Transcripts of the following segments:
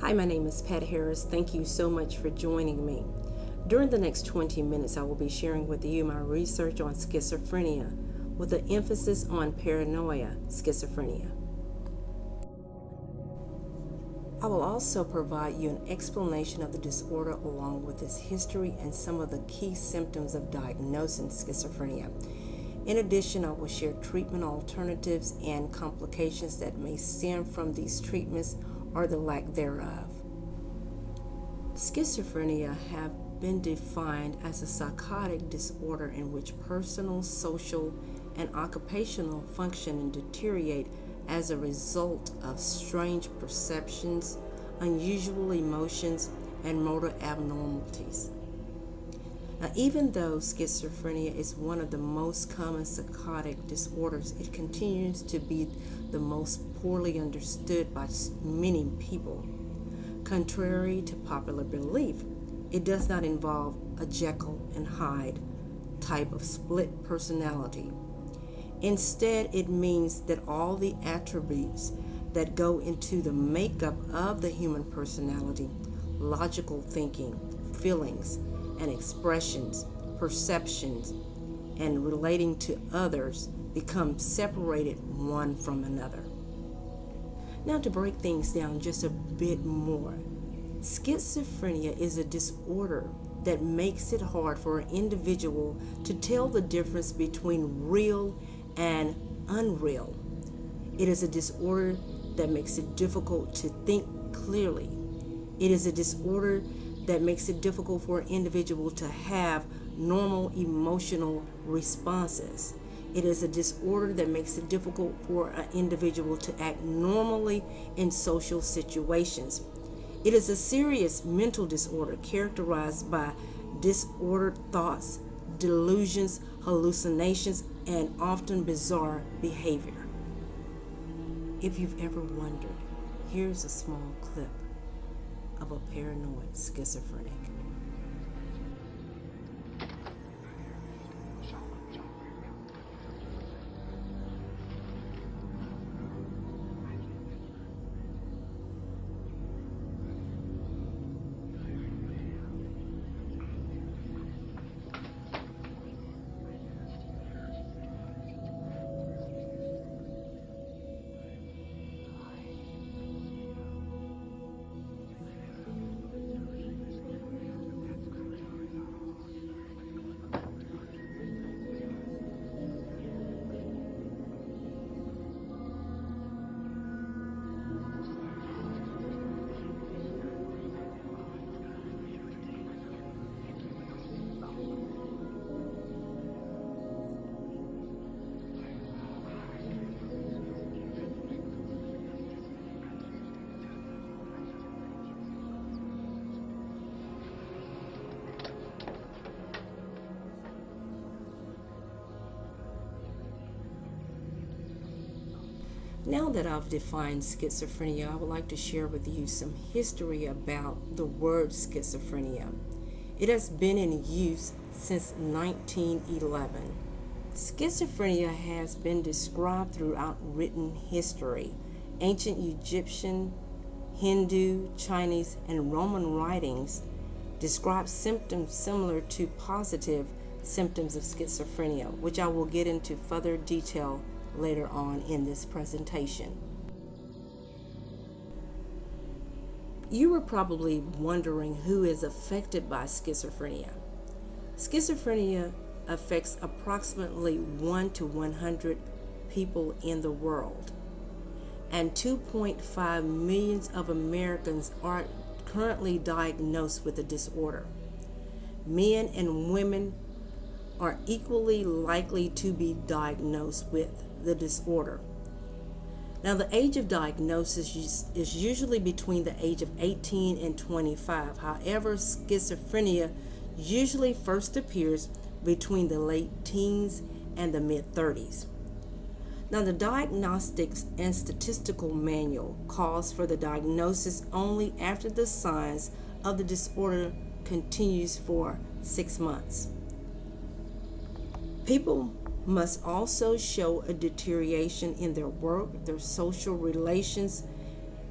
Hi, my name is Pat Harris. Thank you so much for joining me. During the next 20 minutes, I will be sharing with you my research on schizophrenia with an emphasis on paranoia schizophrenia. I will also provide you an explanation of the disorder along with its history and some of the key symptoms of diagnosing schizophrenia. In addition, I will share treatment alternatives and complications that may stem from these treatments or the lack thereof. Schizophrenia have been defined as a psychotic disorder in which personal, social, and occupational functioning deteriorate as a result of strange perceptions, unusual emotions, and motor abnormalities. Now, even though schizophrenia is one of the most common psychotic disorders, it continues to be the most poorly understood by many people. Contrary to popular belief, it does not involve a Jekyll and Hyde type of split personality. Instead, it means that all the attributes that go into the makeup of the human personality, logical thinking, feelings, and expressions, perceptions, and relating to others become separated one from another. Now, to break things down just a bit more, schizophrenia is a disorder that makes it hard for an individual to tell the difference between real and unreal. It is a disorder that makes it difficult to think clearly. It is a disorder that makes it difficult for an individual to have normal emotional responses. It is a disorder that makes it difficult for an individual to act normally in social situations. It is a serious mental disorder characterized by disordered thoughts, delusions, hallucinations, and often bizarre behavior. If you've ever wondered, here's a small clip of a paranoid schizophrenic. Now that I've defined schizophrenia, I would like to share with you some history about the word schizophrenia. It has been in use since 1911. Schizophrenia has been described throughout written history. Ancient Egyptian, Hindu, Chinese, and Roman writings describe symptoms similar to positive symptoms of schizophrenia, which I will get into further detail later on in this presentation. You were probably wondering who is affected by schizophrenia. Schizophrenia affects approximately 1 to 100 people in the world, and 2.5 million of Americans are currently diagnosed with the disorder. Men and women are equally likely to be diagnosed with the disorder. Now, the age of diagnosis is usually between the age of 18 and 25. However, schizophrenia usually first appears between the late teens and the mid-30s. Now, the Diagnostics and Statistical Manual calls for the diagnosis only after the signs of the disorder continues for 6 months. People must also show a deterioration in their work, their social relations,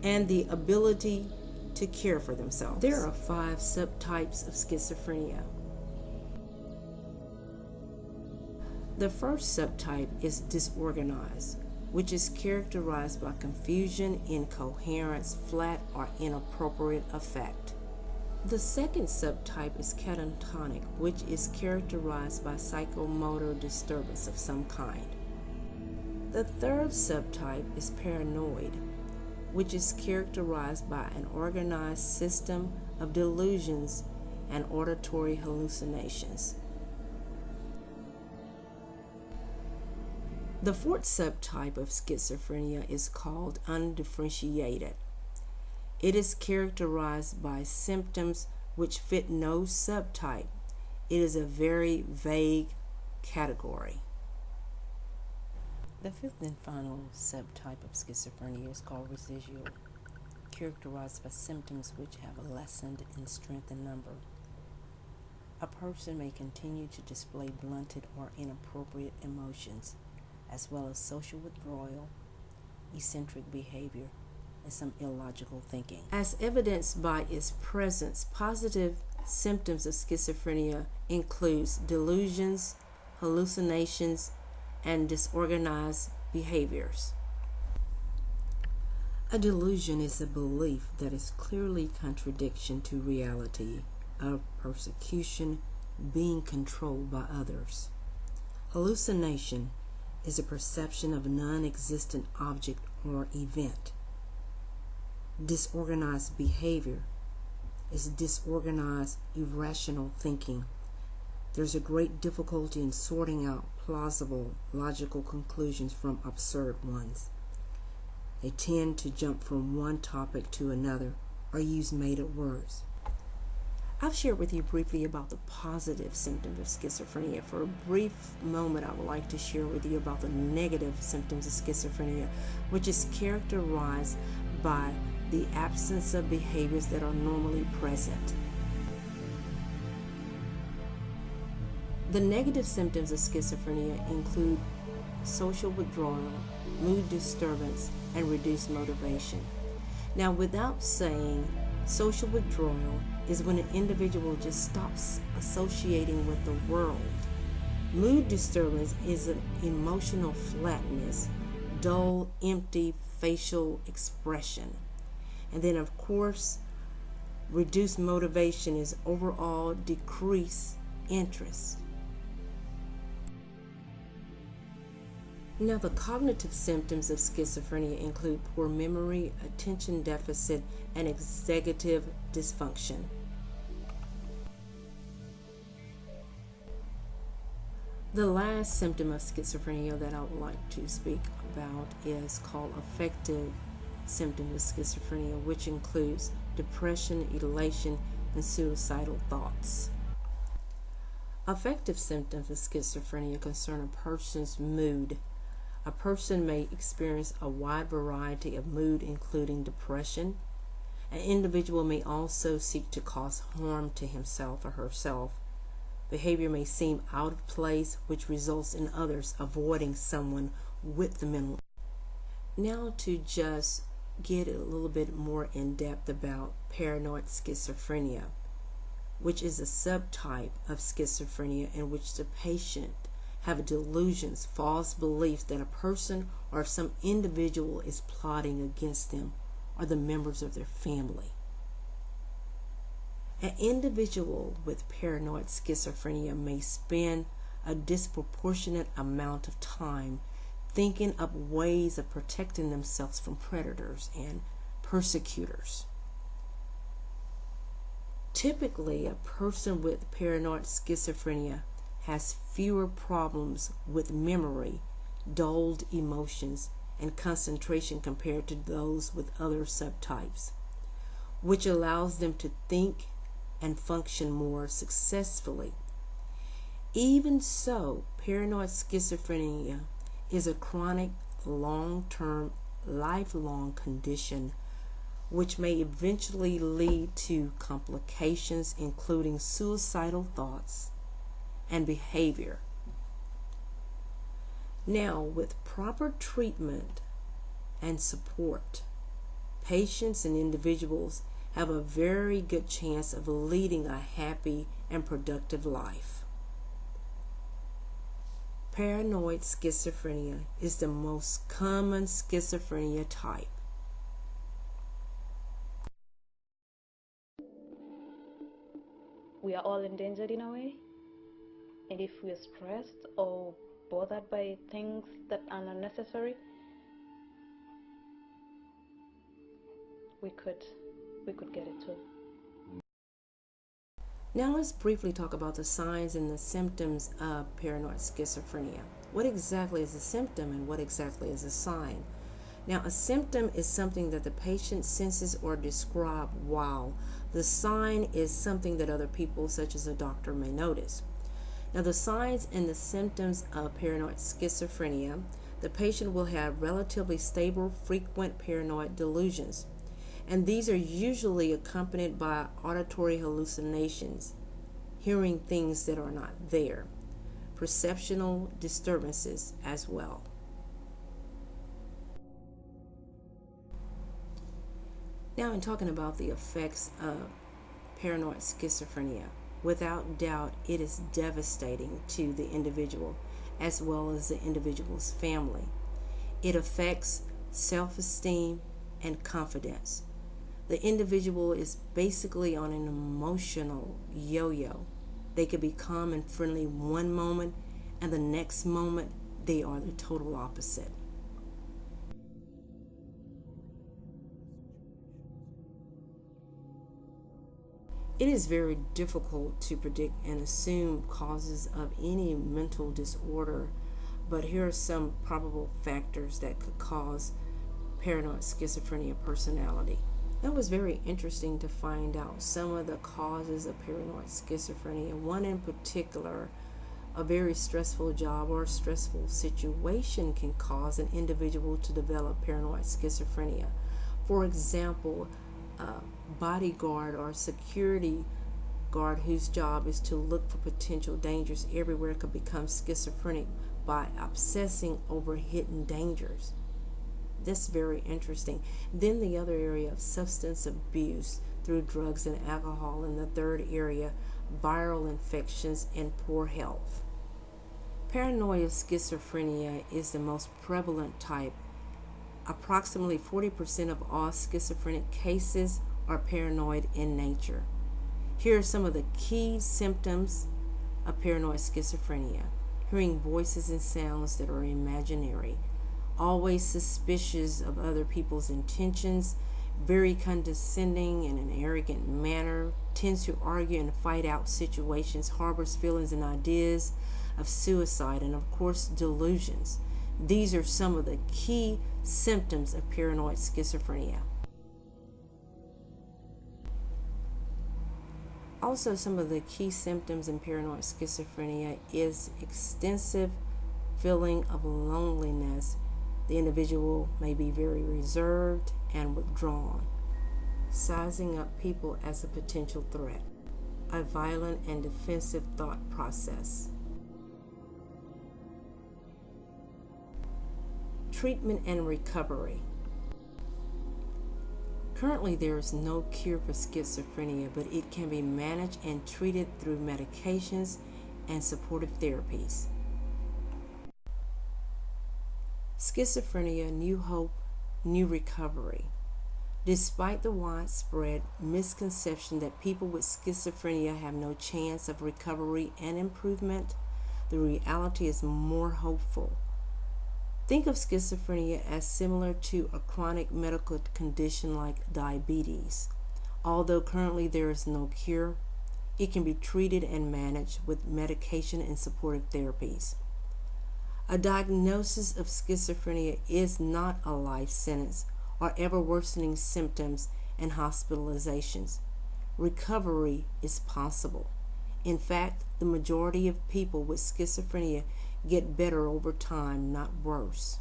and the ability to care for themselves. There are 5 subtypes of schizophrenia. The first subtype is disorganized, which is characterized by confusion, incoherence, flat or inappropriate affect. The second subtype is catatonic, which is characterized by psychomotor disturbance of some kind. The third subtype is paranoid, which is characterized by an organized system of delusions and auditory hallucinations. The fourth subtype of schizophrenia is called undifferentiated. It is characterized by symptoms which fit no subtype. It is a very vague category. The fifth and final subtype of schizophrenia is called residual, characterized by symptoms which have lessened in strength and number. A person may continue to display blunted or inappropriate emotions, as well as social withdrawal, eccentric behavior, and some illogical thinking. As evidenced by its presence, positive symptoms of schizophrenia includes delusions, hallucinations, and disorganized behaviors. A delusion is a belief that is clearly contradiction to reality, of persecution, being controlled by others. Hallucination is a perception of a non-existent object or event. Disorganized behavior is disorganized, irrational thinking. There's a great difficulty in sorting out plausible, logical conclusions from absurd ones. They tend to jump from one topic to another or use made-up words. I've shared with you briefly about the positive symptoms of schizophrenia. For a brief moment, I would like to share with you about the negative symptoms of schizophrenia, which is characterized by the absence of behaviors that are normally present. The negative symptoms of schizophrenia include social withdrawal, mood disturbance, and reduced motivation. Now, without saying, social withdrawal is when an individual just stops associating with the world. Mood disturbance is an emotional flatness, dull, empty facial expression. And then, of course, reduced motivation is overall decreased interest. Now, the cognitive symptoms of schizophrenia include poor memory, attention deficit, and executive dysfunction. The last symptom of schizophrenia that I would like to speak about is called affective symptoms of schizophrenia, which includes depression, elation, and suicidal thoughts. Affective symptoms of schizophrenia concern a person's mood. A person may experience a wide variety of mood, including depression. An individual may also seek to cause harm to himself or herself. Behavior may seem out of place, which results in others avoiding someone with the mental. Now, to just get a little bit more in depth about paranoid schizophrenia, which is a subtype of schizophrenia in which the patient have delusions, false beliefs that a person or some individual is plotting against them or the members of their family. An individual with paranoid schizophrenia may spend a disproportionate amount of time thinking of ways of protecting themselves from predators and persecutors. Typically, a person with paranoid schizophrenia has fewer problems with memory, dulled emotions, and concentration compared to those with other subtypes, which allows them to think and function more successfully. Even so, paranoid schizophrenia is a chronic, long-term, lifelong condition which may eventually lead to complications including suicidal thoughts and behavior. Now, with proper treatment and support, patients and individuals have a very good chance of leading a happy and productive life. Paranoid schizophrenia is the most common schizophrenia type. We are all endangered in a way, and if we are stressed or bothered by things that are unnecessary, we could get it too. Now let's briefly talk about the signs and the symptoms of paranoid schizophrenia. What exactly is a symptom and what exactly is a sign? Now, a symptom is something that the patient senses or describe, while the sign is something that other people, such as a doctor, may notice. Now, the signs and the symptoms of paranoid schizophrenia: the patient will have relatively stable, frequent paranoid delusions, and these are usually accompanied by auditory hallucinations, hearing things that are not there, perceptual disturbances as well. Now, in talking about the effects of paranoid schizophrenia, without doubt, it is devastating to the individual as well as the individual's family. It affects self-esteem and confidence. The individual is basically on an emotional yo-yo. They could be calm and friendly one moment, and the next moment they are the total opposite. It is very difficult to predict and assume causes of any mental disorder, but here are some probable factors that could cause paranoid schizophrenia personality. It was very interesting to find out some of the causes of paranoid schizophrenia. One in particular, a very stressful job or stressful situation can cause an individual to develop paranoid schizophrenia. For example, a bodyguard or security guard whose job is to look for potential dangers everywhere could become schizophrenic by obsessing over hidden dangers. That's very interesting. Then the other area of substance abuse through drugs and alcohol, and the third area, viral infections and poor health. Paranoid schizophrenia is the most prevalent type. Approximately 40% of all schizophrenic cases are paranoid in nature. Here are some of the key symptoms of paranoid schizophrenia: hearing voices and sounds that are imaginary, always suspicious of other people's intentions, very condescending in an arrogant manner, tends to argue and fight out situations, harbors feelings and ideas of suicide, and of course delusions. These are some of the key symptoms of paranoid schizophrenia. Also, some of the key symptoms in paranoid schizophrenia is extensive feeling of loneliness. The individual may be very reserved and withdrawn, sizing up people as a potential threat, a violent and defensive thought process. Treatment and recovery. Currently, there is no cure for schizophrenia, but it can be managed and treated through medications and supportive therapies. Schizophrenia, new hope, new recovery. Despite the widespread misconception that people with schizophrenia have no chance of recovery and improvement, the reality is more hopeful. Think of schizophrenia as similar to a chronic medical condition like diabetes. Although currently there is no cure, it can be treated and managed with medication and supportive therapies. A diagnosis of schizophrenia is not a life sentence or ever worsening symptoms and hospitalizations. Recovery is possible. In fact, the majority of people with schizophrenia get better over time, not worse.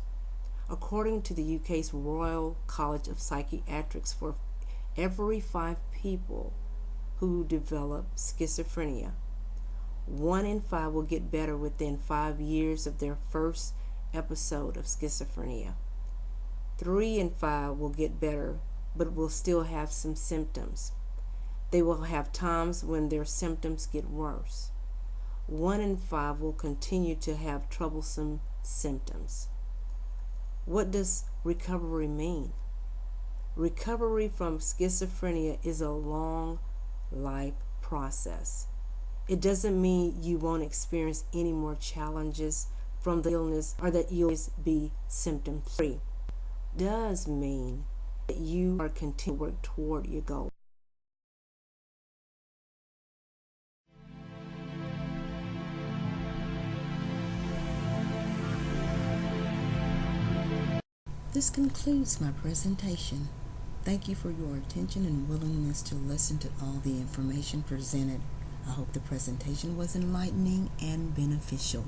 According to the UK's Royal College of Psychiatrics, for every 5 people who develop schizophrenia, 1 in 5 will get better within 5 years of their first episode of schizophrenia. 3 in 5 will get better but will still have some symptoms. They will have times when their symptoms get worse. 1 in 5 will continue to have troublesome symptoms. What does recovery mean? Recovery from schizophrenia is a long life process. It doesn't mean you won't experience any more challenges from the illness or that you'll always be symptom free. It does mean that you are continuing to work toward your goal. This concludes my presentation. Thank you for your attention and willingness to listen to all the information presented. I hope the presentation was enlightening and beneficial.